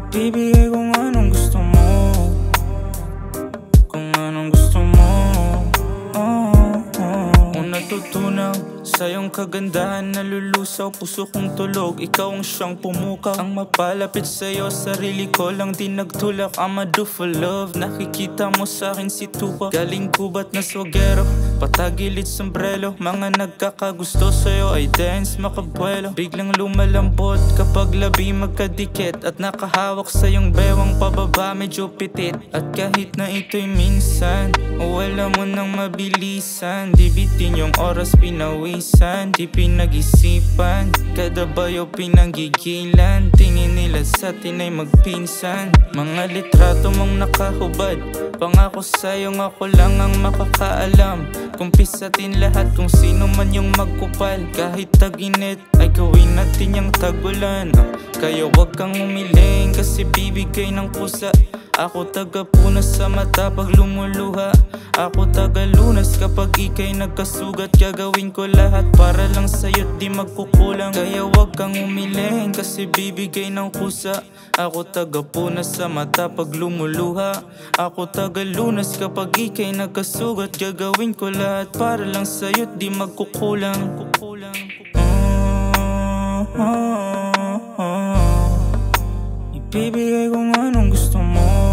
Ibibigay kung anong gusto mo, kung anong gusto mo. Kung natutunaw sa iyong kagandahan, nalulusaw puso kong tulog. Ikaw ang siyang pumukaw, ang mapalapit sa'yo, sarili ko lang din nagtulak. I'ma do for love, nakikita mo sa'kin si Tupac. Galing gubat na swagero, patagilid sombrero. Mga nagkakagusto sa'yo ay dance makabuelo. Biglang lumalambot kapag labi magkadikit, at nakahawak sa iyong bewang pababa medyo pitit. At kahit na ito'y minsan, wala mo nang mabilisan. Di bitin yung oras pinawisan, di pinag-isipan. Kada bayo pinanggigilan, tingin nila sa'tin ay magpinsan. Mga litrato mong nakahubad, pangako sa'yo ako lang ang makakaalam. Kumpisatin lahat kung sino man yung magkupal. Kahit tag-init ay gawin natin yung tag-ulan. Kaya wag kang umiling kasi bibigay ng kusa. Ako tagapunas sa mata pag lumuluha. Ako tagalunas kapag ika'y nagkasugat. Gagawin ko lahat para lang sa'yo't di magkukulang. Kaya wag kang umiling kasi bibigay ng kusa. Ako tagapunas sa mata pag lumuluha. Ako tagalunas kapag ika'y nagkasugat. Gagawin ko lahat para lang sa'yo't di magkukulang. Ibibigay kung anong gusto mo,